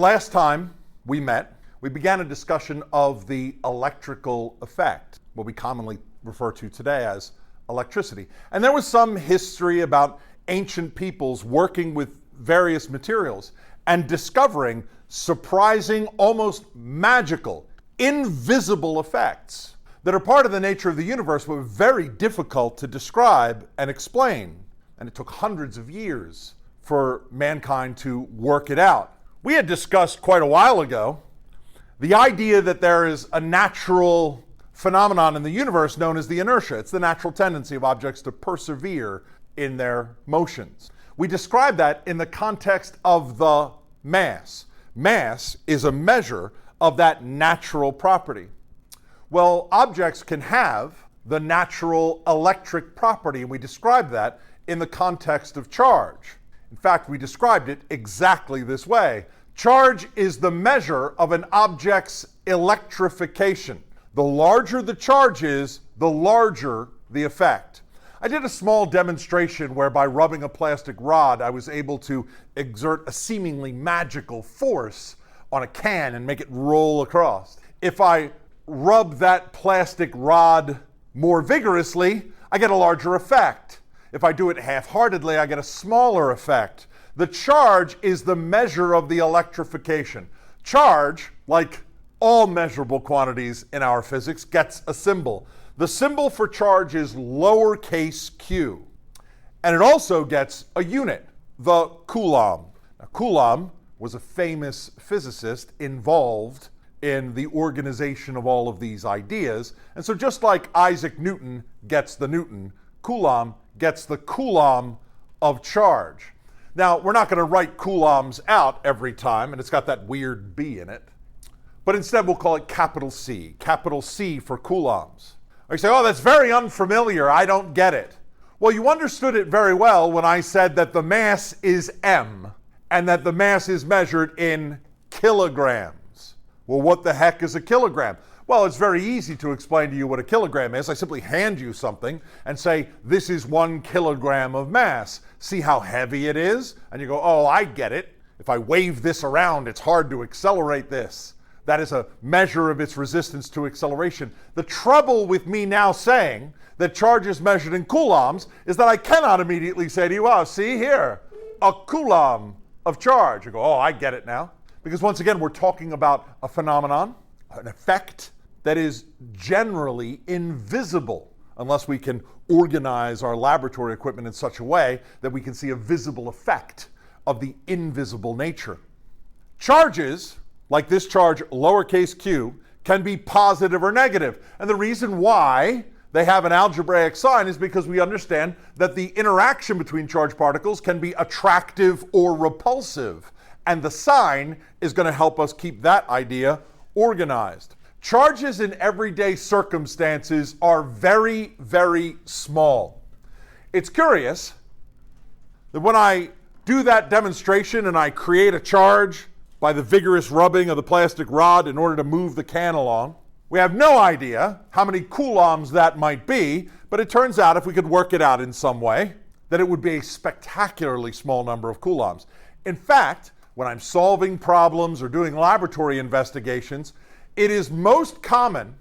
last time we met, we began a discussion of the electrical effect, what we commonly refer to today as electricity. And there was some history about ancient peoples working with various materials and discovering surprising, almost magical, invisible effects that are part of the nature of the universe but very difficult to describe and explain. And it took hundreds of years for mankind to work it out. We had discussed quite a while ago the idea that there is a natural phenomenon in the universe known as the inertia. It's the natural tendency of objects to persevere in their motions. We describe that in the context of the mass. Mass is a measure of that natural property. Well, objects can have the natural electric property, and we describe that in the context of charge. In fact, we described it exactly this way. Charge is the measure of an object's electrification. The larger the charge is, the larger the effect. I did a small demonstration where by rubbing a plastic rod, I was able to exert a seemingly magical force on a can and make it roll across. If I rub that plastic rod more vigorously, I get a larger effect. If I do it half-heartedly, I get a smaller effect. The charge is the measure of the electrification. Charge, like all measurable quantities in our physics, gets a symbol. The symbol for charge is lowercase q. And it also gets a unit, the Coulomb. Now, Coulomb was a famous physicist involved in the organization of all of these ideas. And so just like Isaac Newton gets the Newton, Coulomb gets the Coulomb of charge. Now, we're not going to write coulombs out every time, and it's got that weird B in it. But instead, we'll call it capital C for coulombs. You say, oh, that's very unfamiliar. I don't get it. Well, you understood it very well when I said that the mass is m and that the mass is measured in kilograms. Well, what the heck is a kilogram? Well, it's very easy to explain to you what a kilogram is. I simply hand you something and say, this is 1 kilogram of mass. See how heavy it is? And you go, oh, I get it. If I wave this around, it's hard to accelerate this. That is a measure of its resistance to acceleration. The trouble with me now saying that charge is measured in coulombs is that I cannot immediately say to you, oh, see here, a coulomb of charge. You go, oh, I get it now. Because once again, we're talking about a phenomenon, an effect that is generally invisible unless we can organize our laboratory equipment in such a way that we can see a visible effect of the invisible nature. Charges, like this charge, lowercase q, can be positive or negative. And the reason why they have an algebraic sign is because we understand that the interaction between charged particles can be attractive or repulsive. And the sign is going to help us keep that idea organized. Charges in everyday circumstances are very, very small. It's curious that when I do that demonstration and I create a charge by the vigorous rubbing of the plastic rod in order to move the can along, we have no idea how many coulombs that might be, but it turns out if we could work it out in some way, that it would be a spectacularly small number of coulombs. In fact, when I'm solving problems or doing laboratory investigations, it is most common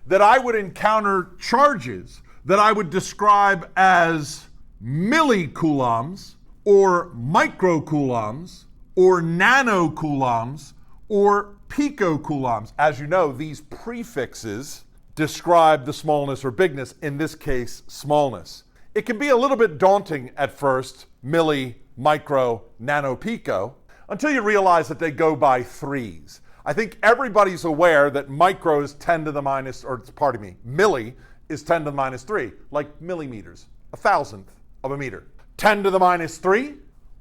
that I would encounter charges that I would describe as millicoulombs or microcoulombs or nanocoulombs or picocoulombs. As you know, these prefixes describe the smallness or bigness, in this case, smallness. It can be a little bit daunting at first, milli, micro, nano, pico, until you realize that they go by threes. I think everybody's aware that micro is 10 to the minus, or pardon me, milli is 10 to the minus 3, like millimeters, 1,000th of a meter. 10 to the minus 3,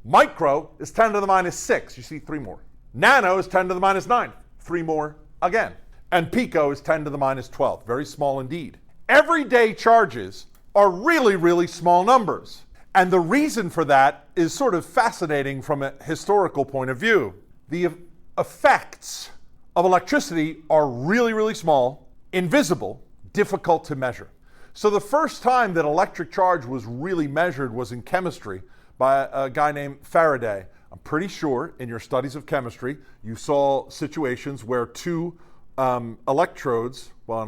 micro is 10 to the minus 6, you see 3 more. Nano is 10 to the minus 9, 3 more again. And pico is 10 to the minus 12, very small indeed. Everyday charges are really, really small numbers. And the reason for that is sort of fascinating from a historical point of view. The effects of electricity are really, really small, invisible, difficult to measure. So the first time that electric charge was really measured was in chemistry by a guy named Faraday I'm pretty sure in your studies of chemistry, you saw situations where two electrodes, an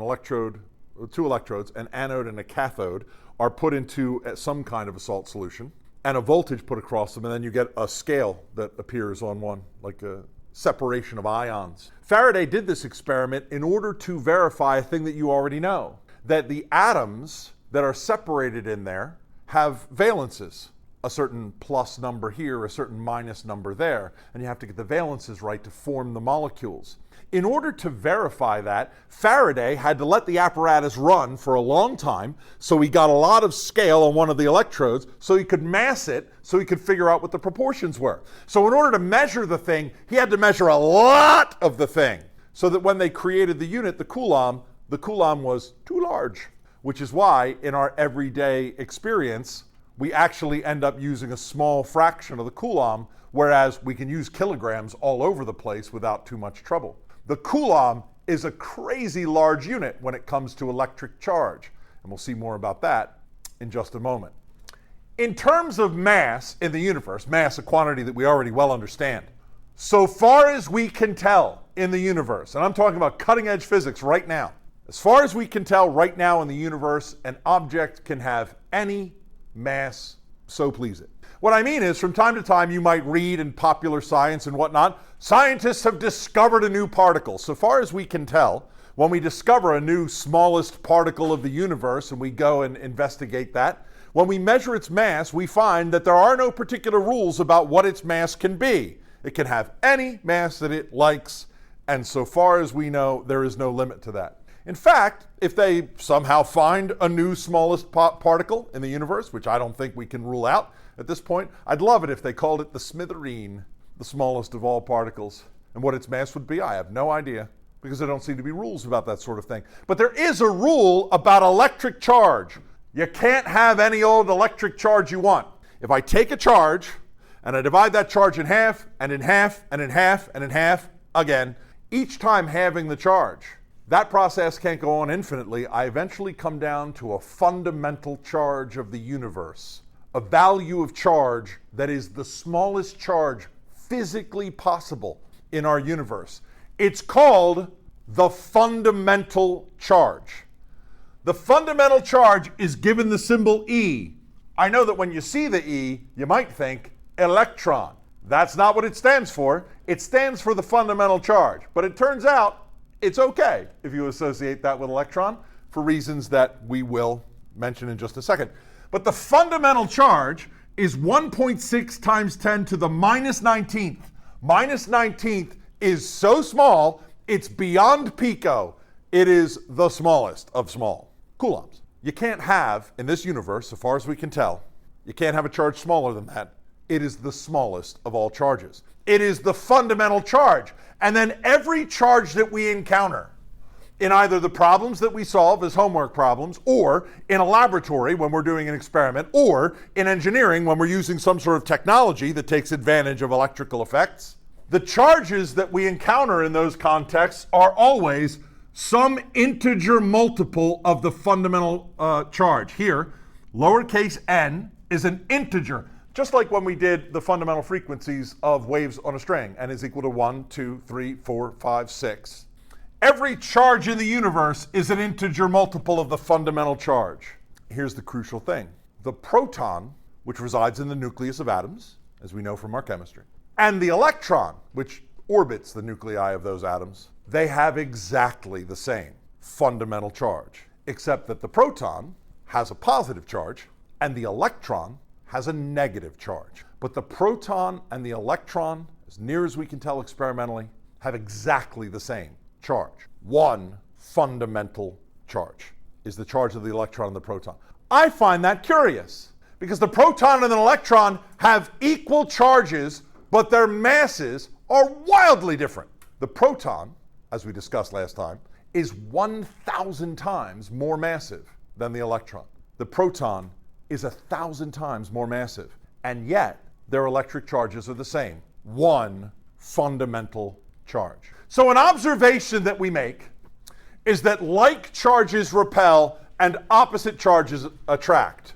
anode and a cathode, are put into some kind of a salt solution and a voltage put across them, and then you get a scale that appears on one, like a separation of ions. Faraday did this experiment in order to verify a thing that you already know, that the atoms that are separated in there have valences, a certain plus number here, a certain minus number there, and you have to get the valences right to form the molecules. In order to verify that, Faraday had to let the apparatus run for a long time, so he got a lot of scale on one of the electrodes, so he could mass it, so he could figure out what the proportions were. So in order to measure the thing, he had to measure a lot of the thing, so that when they created the unit, the Coulomb was too large, which is why in our everyday experience, we actually end up using a small fraction of the Coulomb, whereas we can use kilograms all over the place without too much trouble. The Coulomb is a crazy large unit when it comes to electric charge, and we'll see more about that in just a moment. In terms of mass in the universe, mass, a quantity that we already well understand, so far as we can tell in the universe, and I'm talking about cutting edge physics right now, as far as we can tell right now in the universe, an object can have any mass, so please it. What I mean is, from time to time, you might read in popular science and whatnot, scientists have discovered a new particle. So far as we can tell, when we discover a new smallest particle of the universe and we go and investigate that, when we measure its mass, we find that there are no particular rules about what its mass can be. It can have any mass that it likes, and so far as we know, there is no limit to that. In fact, if they somehow find a new smallest particle in the universe, which I don't think we can rule out at this point, I'd love it if they called it the smithereen, the smallest of all particles. And what its mass would be, I have no idea, because there don't seem to be rules about that sort of thing. But there is a rule about electric charge. You can't have any old electric charge you want. If I take a charge and I divide that charge in half, and in half, and in half, and in half again, each time halving the charge, that process can't go on infinitely. I eventually come down to a fundamental charge of the universe, a value of charge that is the smallest charge physically possible in our universe. It's called the fundamental charge. The fundamental charge is given the symbol E. I know that when you see the E, you might think electron. That's not what it stands for. It stands for the fundamental charge. But it turns out it's okay if you associate that with electron for reasons that we will mention in just a second. But the fundamental charge is 1.6 times 10 to the minus 19th. Minus 19th is so small, it's beyond pico. It is the smallest of small coulombs. You can't have, in this universe, so far as we can tell, you can't have a charge smaller than that. It is the smallest of all charges. It is the fundamental charge. And then every charge that we encounter in either the problems that we solve as homework problems, or in a laboratory when we're doing an experiment, or in engineering when we're using some sort of technology that takes advantage of electrical effects, the charges that we encounter in those contexts are always some integer multiple of the fundamental charge. Here, lowercase n is an integer. Just like when we did the fundamental frequencies of waves on a string, n is equal to 1, 2, 3, 4, 5, 6. Every charge in the universe is an integer multiple of the fundamental charge. Here's the crucial thing. The proton, which resides in the nucleus of atoms, as we know from our chemistry, and the electron, which orbits the nuclei of those atoms, they have exactly the same fundamental charge, except that the proton has a positive charge and the electron has a negative charge. But the proton and the electron, as near as we can tell experimentally, have exactly the same charge. One fundamental charge is the charge of the electron and the proton. I find that curious because the proton and the electron have equal charges, but their masses are wildly different. The proton, as we discussed last time, is 1,000 times more massive than the electron. The proton is 1,000 times more massive, and yet their electric charges are the same. One fundamental charge. So an observation that we make is that like charges repel and opposite charges attract.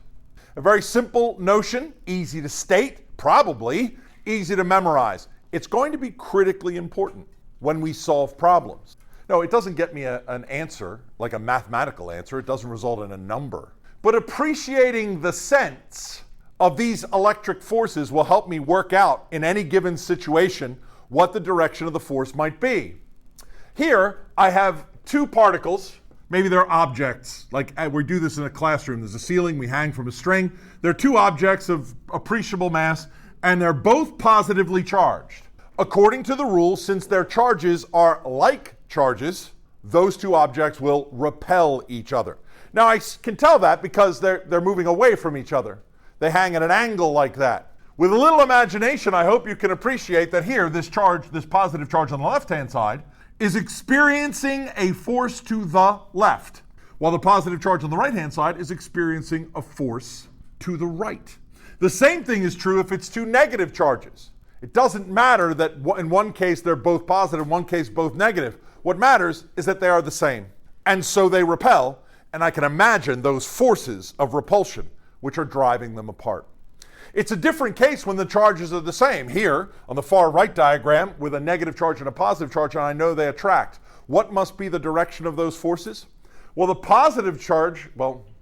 A very simple notion, easy to state, probably easy to memorize. It's going to be critically important when we solve problems. No, it doesn't get me an answer, like a mathematical answer. It doesn't result in a number. But appreciating the sense of these electric forces will help me work out in any given situation what the direction of the force might be. Here, I have two particles. Maybe they're objects, like we do this in a classroom. There's a ceiling, we hang from a string. They're two objects of appreciable mass, and they're both positively charged. According to the rule, since their charges are like charges, those two objects will repel each other. Now, I can tell that because they're moving away from each other. They hang at an angle like that. With a little imagination, I hope you can appreciate that here, this charge, this positive charge on the left-hand side, is experiencing a force to the left, while the positive charge on the right-hand side is experiencing a force to the right. The same thing is true if it's two negative charges. It doesn't matter that in one case they're both positive, in one case both negative. What matters is that they are the same. And so they repel, and I can imagine those forces of repulsion which are driving them apart. It's a different case when the charges are the same. Here, on the far right diagram, with a negative charge and a positive charge, and I know they attract. What must be the direction of those forces? Well, the positive charge,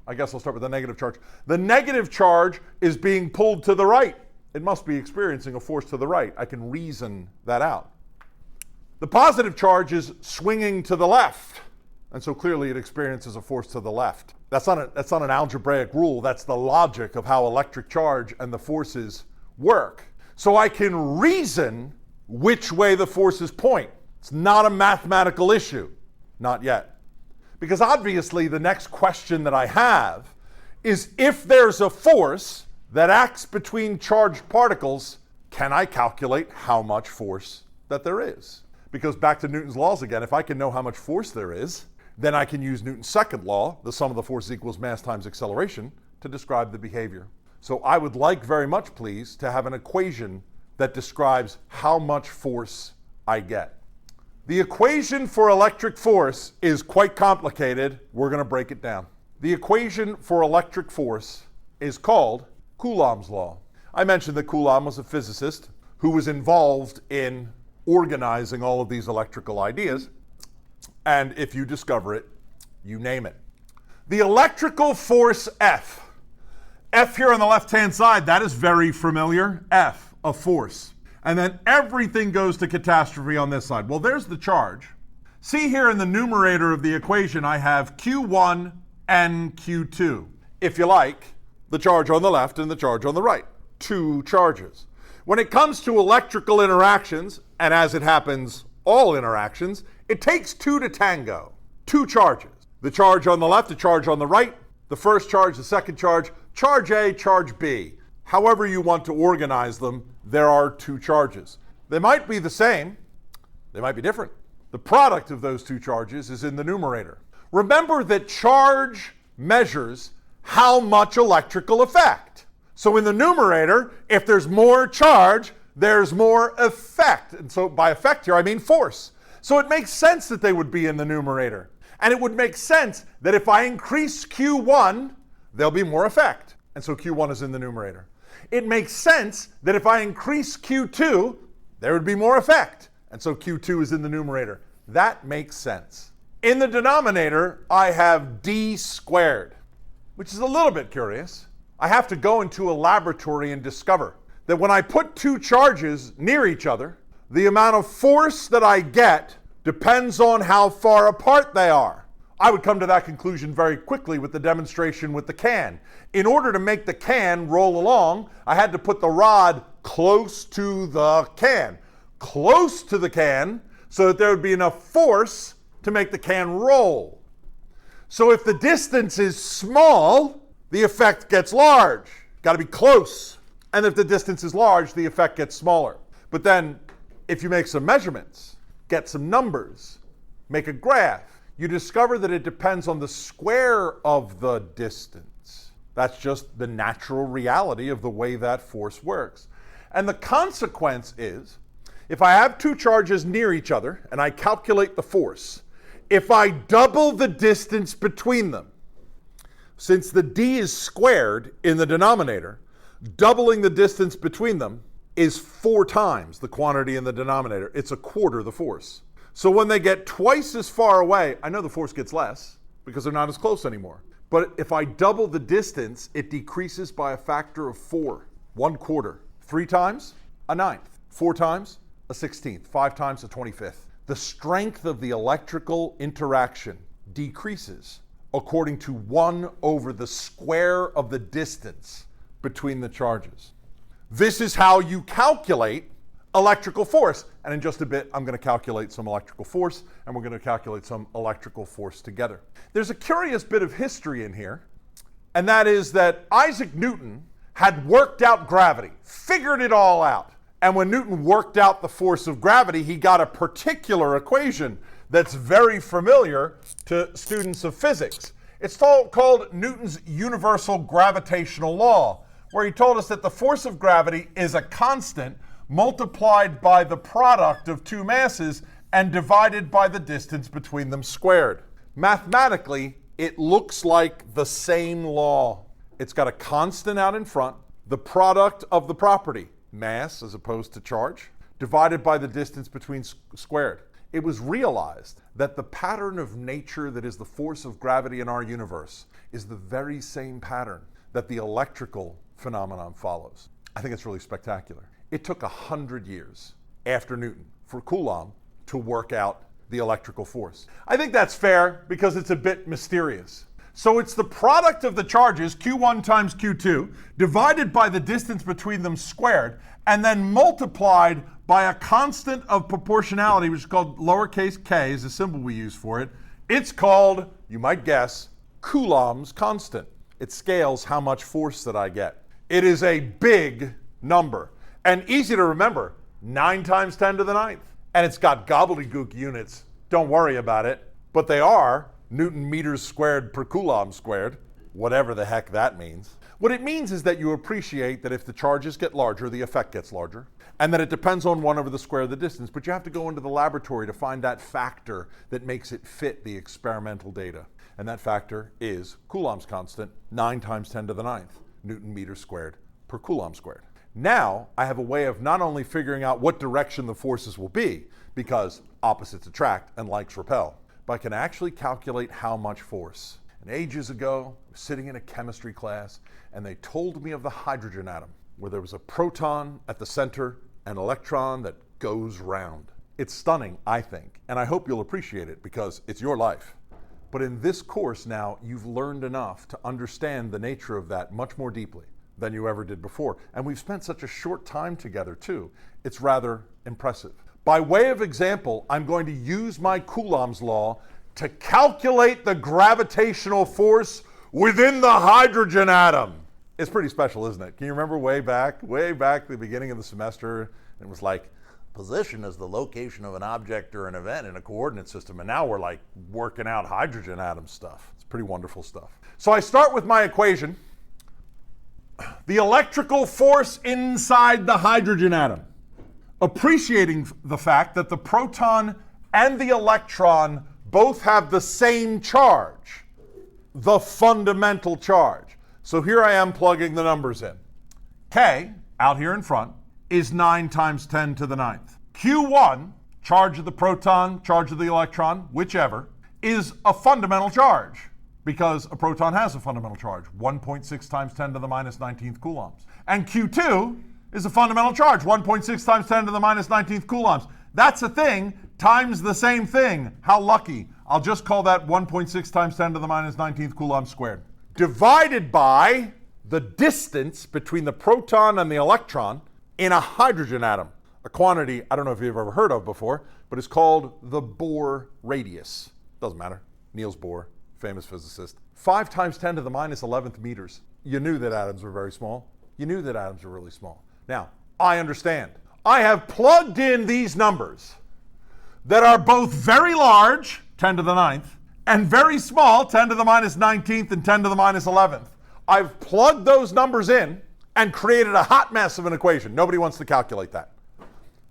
I guess I'll start with the negative charge. The negative charge is being pulled to the right. It must be experiencing a force to the right. I can reason that out. The positive charge is swinging to the left, and so clearly it experiences a force to the left. That's not an algebraic rule. That's the logic of how electric charge and the forces work. So I can reason which way the forces point. It's not a mathematical issue. Not yet. Because obviously the next question that I have is, if there's a force that acts between charged particles, can I calculate how much force that there is? Because back to Newton's laws again, if I can know how much force there is, then I can use Newton's second law, the sum of the forces equals mass times acceleration, to describe the behavior. So I would like very much, please, to have an equation that describes how much force I get. The equation for electric force is quite complicated. We're going to break it down. The equation for electric force is called Coulomb's law. I mentioned that Coulomb was a physicist who was involved in organizing all of these electrical ideas. And if you discover it, you name it. The electrical force F. F here on the left-hand side, that is very familiar. F, a force. And then everything goes to catastrophe on this side. Well, there's the charge. See here in the numerator of the equation, I have Q1 and Q2. If you like, the charge on the left and the charge on the right. Two charges. When it comes to electrical interactions, and as it happens, all interactions, it takes two to tango. Two charges. The charge on the left, the charge on the right, the first charge, the second charge A, charge B. However you want to organize them, there are two charges. They might be the same, they might be different. The product of those two charges is in the numerator. Remember that charge measures how much electrical effect. So in the numerator, if there's more charge, there's more effect. And so by effect here, I mean force. So it makes sense that they would be in the numerator. And it would make sense that if I increase Q1, there'll be more effect. And so Q1 is in the numerator. It makes sense that if I increase Q2, there would be more effect. And so Q2 is in the numerator. That makes sense. In the denominator, I have d squared, which is a little bit curious. I have to go into a laboratory and discover that when I put two charges near each other, the amount of force that I get depends on how far apart they are. I would come to that conclusion very quickly with the demonstration with the can. In order to make the can roll along, I had to put the rod close to the can. Close to the can, so that there would be enough force to make the can roll. So if the distance is small, the effect gets large. Got to be close. And if the distance is large, the effect gets smaller. But then, if you make some measurements, get some numbers, make a graph, you discover that it depends on the square of the distance. That's just the natural reality of the way that force works. And the consequence is, if I have two charges near each other and I calculate the force, if I double the distance between them, since the d is squared in the denominator, doubling the distance between them is 4 times the quantity in the denominator. It's a quarter the force. So when they get twice as far away, I know the force gets less because they're not as close anymore. But if I double the distance, it decreases by a factor of 4, 1/4. 3 times, a 9th. 4 times, a 16th. 5 times, a 25th. The strength of the electrical interaction decreases according to 1 over the square of the distance between the charges. This is how you calculate electrical force. And in just a bit, I'm going to calculate some electrical force, and we're going to calculate some electrical force together. There's a curious bit of history in here, and that is that Isaac Newton had worked out gravity, figured it all out. And when Newton worked out the force of gravity, he got a particular equation that's very familiar to students of physics. It's called Newton's universal gravitational law, where he told us that the force of gravity is a constant multiplied by the product of 2 masses and divided by the distance between them squared. Mathematically, it looks like the same law. It's got a constant out in front, the product of the property, mass as opposed to charge, divided by the distance between squared. It was realized that the pattern of nature that is the force of gravity in our universe is the very same pattern that the electrical phenomenon follows. I think it's really spectacular. It took 100 years after Newton for Coulomb to work out the electrical force. I think that's fair because it's a bit mysterious. So it's the product of the charges, Q1 times Q2, divided by the distance between them squared, and then multiplied by a constant of proportionality, which is called lowercase k, is the symbol we use for it. It's called, you might guess, Coulomb's constant. It scales how much force that I get. It is a big number and easy to remember, 9 times 10 to the 9th. And it's got gobbledygook units. Don't worry about it, but they are Newton meters squared per Coulomb squared, whatever the heck that means. What it means is that you appreciate that if the charges get larger, the effect gets larger, and that it depends on 1 over the square of the distance, but you have to go into the laboratory to find that factor that makes it fit the experimental data. And that factor is Coulomb's constant, 9 times 10 to the 9th, Newton meters squared per Coulomb squared. Now I have a way of not only figuring out what direction the forces will be, because opposites attract and likes repel, but I can actually calculate how much force. And ages ago, I was sitting in a chemistry class, and they told me of the hydrogen atom, where there was a proton at the center, an electron that goes round. It's stunning, I think, and I hope you'll appreciate it because it's your life. But in this course now, you've learned enough to understand the nature of that much more deeply than you ever did before. And we've spent such a short time together too. It's rather impressive. By way of example, I'm going to use my Coulomb's law to calculate the gravitational force within the hydrogen atom. It's pretty special, isn't it? Can you remember way back the beginning of the semester, it was like, position is the location of an object or an event in a coordinate system, and now we're like working out hydrogen atom stuff. It's pretty wonderful stuff. So I start with my equation. The electrical force inside the hydrogen atom, appreciating the fact that the proton and the electron both have the same charge, the fundamental charge. So here I am plugging the numbers in. K, out here in front, is 9 times 10 to the 9th. Q1, charge of the proton, charge of the electron, whichever, is a fundamental charge, because a proton has a fundamental charge, 1.6 times 10 to the minus 19th coulombs. And Q2 is a fundamental charge, 1.6 times 10 to the minus 19th coulombs. That's a thing times the same thing. How lucky. I'll just call that 1.6 times 10 to the minus 19th coulombs squared. Divided by the distance between the proton and the electron in a hydrogen atom. A quantity I don't know if you've ever heard of before, but it's called the Bohr radius. Doesn't matter. Niels Bohr, famous physicist. 5 times 10 to the minus 11th meters. You knew that atoms were very small. You knew that atoms were really small. Now, I understand. I have plugged in these numbers that are both very large, 10 to the 9th, and very small, 10 to the minus 19th and 10 to the minus 11th. I've plugged those numbers in and created a hot mess of an equation. Nobody wants to calculate that.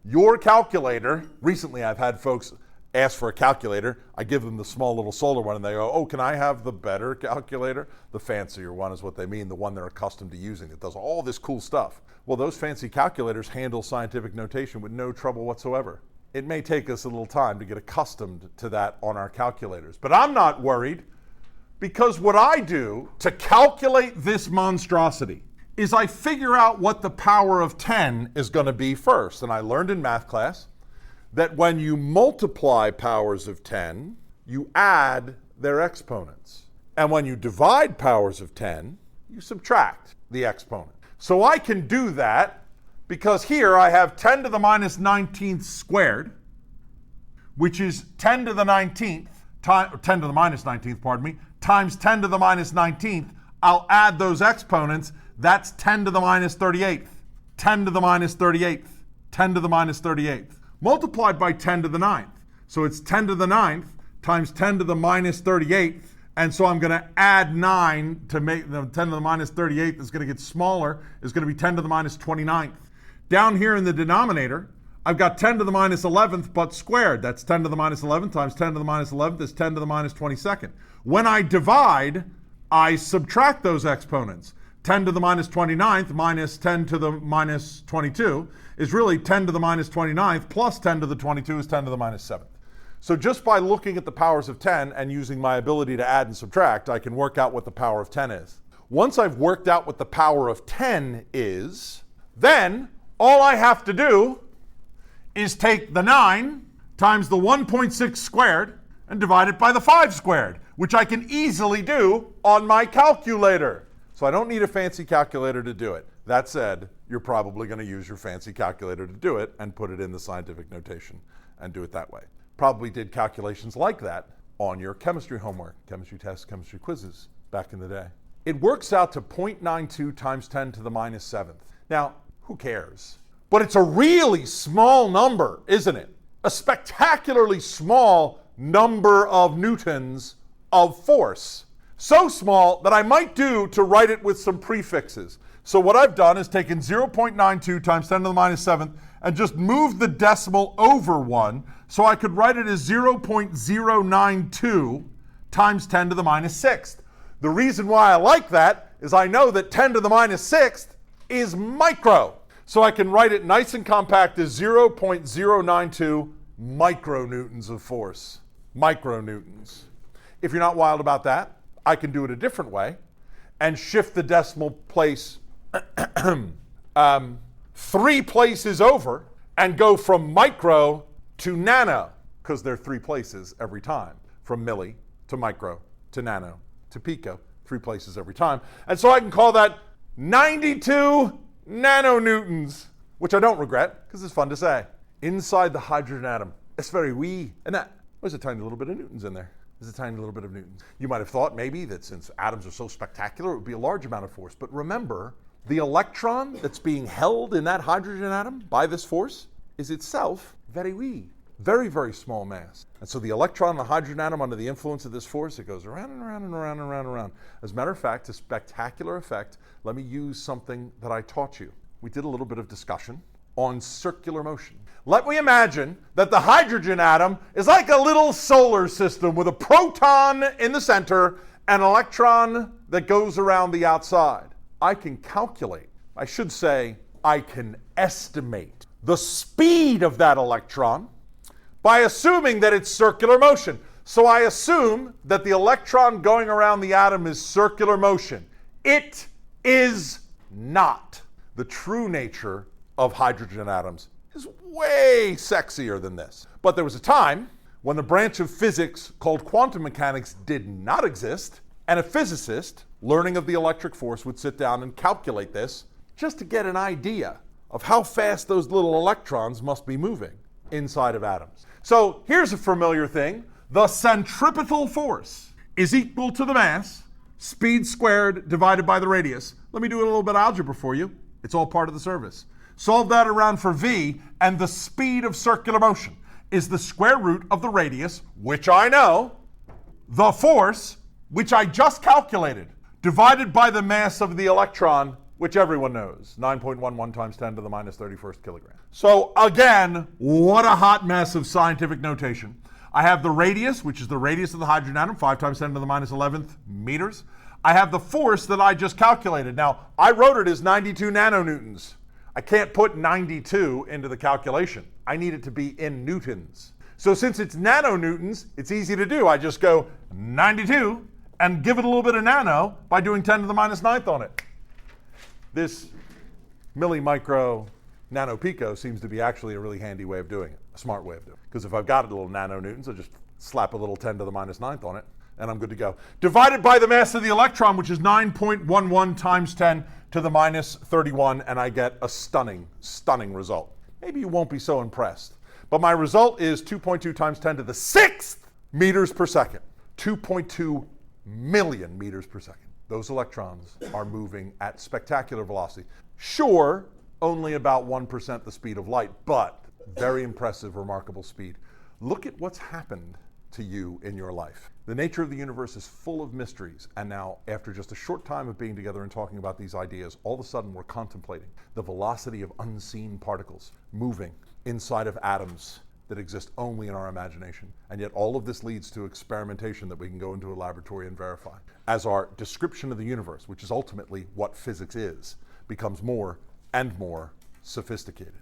Your calculator, recently I've had folks ask for a calculator. I give them the small little solar one, and they go, oh, can I have the better calculator? The fancier one is what they mean, the one they're accustomed to using that does all this cool stuff. Well, those fancy calculators handle scientific notation with no trouble whatsoever. It may take us a little time to get accustomed to that on our calculators, but I'm not worried, because what I do to calculate this monstrosity is I figure out what the power of 10 is going to be first. And I learned in math class that when you multiply powers of 10, you add their exponents. And when you divide powers of 10, you subtract the exponent. So I can do that because here I have 10 to the minus 19th squared, which is 10 to the 19th, 10 to the minus 19th, pardon me, times 10 to the minus 19th. I'll add those exponents. That's 10 to the minus 38th, 10 to the minus 38th, 10 to the minus 38th, multiplied by 10 to the 9th. So it's 10 to the 9th times 10 to the minus 38th. And so I'm going to add 9 to make the 10 to the minus 38th is going to get smaller, is going to be 10 to the minus 29th. Down here in the denominator, I've got 10 to the minus 11th, but squared. That's 10 to the minus 11th times 10 to the minus 11th is 10 to the minus 22nd. When I divide, I subtract those exponents. 10 to the minus 29th minus 10 to the minus 22 is really 10 to the minus 29th plus 10 to the 22 is 10 to the minus 7th. So just by looking at the powers of 10 and using my ability to add and subtract, I can work out what the power of 10 is. Once I've worked out what the power of 10 is, then all I have to do is take the 9 times the 1.6 squared and divide it by the 5 squared, which I can easily do on my calculator. So I don't need a fancy calculator to do it. That said, you're probably going to use your fancy calculator to do it and put it in the scientific notation and do it that way. Probably did calculations like that on your chemistry homework, chemistry tests, chemistry quizzes back in the day. It works out to 0.92 times 10 to the minus 7th. Now, who cares? But it's a really small number, isn't it? A spectacularly small number of newtons of force. So small that I might do to write it with some prefixes. So what I've done is taken 0.92 times 10 to the minus 7th and just moved the decimal over 1 so I could write it as 0.092 times 10 to the minus 6th. The reason why I like that is I know that 10 to the minus 6th is micro. So I can write it nice and compact as 0.092 micronewtons of force. Micronewtons. If you're not wild about that, I can do it a different way and shift the decimal place 3 places over and go from micro to nano, because there are 3 places every time, from milli to micro to nano to pico, 3 places every time. And so I can call that 92 nanonewtons, which I don't regret because it's fun to say. Inside the hydrogen atom, it's very wee, and there's a tiny little bit of newtons in there. There's a tiny little bit of newtons. You might have thought maybe that since atoms are so spectacular, it would be a large amount of force. But remember, the electron that's being held in that hydrogen atom by this force is itself very wee, very, very small mass. And so the electron in the hydrogen atom, under the influence of this force, it goes around and around and around and around and around. As a matter of fact, a spectacular effect, let me use something that I taught you. We did a little bit of discussion on circular motion. Let me imagine that the hydrogen atom is like a little solar system with a proton in the center and an electron that goes around the outside. I can calculate, I should say, I can estimate the speed of that electron by assuming that it's circular motion. So I assume that the electron going around the atom is circular motion. It is not. The true nature of hydrogen atoms is way sexier than this. But there was a time when the branch of physics called quantum mechanics did not exist, and a physicist learning of the electric force would sit down and calculate this just to get an idea of how fast those little electrons must be moving inside of atoms. So here's a familiar thing. The centripetal force is equal to the mass, speed squared divided by the radius. Let me do a little bit of algebra for you. It's all part of the service. Solve that around for v, and the speed of circular motion is the square root of the radius, which I know, the force, which I just calculated, divided by the mass of the electron, which everyone knows, 9.11 times 10 to the minus 31st kilogram. So again, what a hot mess of scientific notation. I have the radius, which is the radius of the hydrogen atom, 5 times 10 to the minus 11th meters. I have the force that I just calculated. Now, I wrote it as 92 nanonewtons. I can't put 92 into the calculation. I need it to be in newtons. So since it's nanonewtons, it's easy to do. I just go 92 and give it a little bit of nano by doing 10 to the minus 9th on it. This milli, micro, nano, pico seems to be actually a really handy way of doing it, a smart way of doing it. Because if I've got a little nanonewtons, I'll just slap a little 10 to the minus 9th on it, and I'm good to go. Divided by the mass of the electron, which is 9.11 times 10 to the minus 31, and I get a stunning, stunning result. Maybe you won't be so impressed, but my result is 2.2 times 10 to the 6th meters per second. 2.2 million meters per second. Those electrons are moving at spectacular velocity. Sure, only about 1% the speed of light, but very impressive, remarkable speed. Look at what's happened to you in your life. The nature of the universe is full of mysteries, and now, after just a short time of being together and talking about these ideas, all of a sudden we're contemplating the velocity of unseen particles moving inside of atoms that exist only in our imagination. And yet all of this leads to experimentation that we can go into a laboratory and verify. As our description of the universe, which is ultimately what physics is, becomes more and more sophisticated.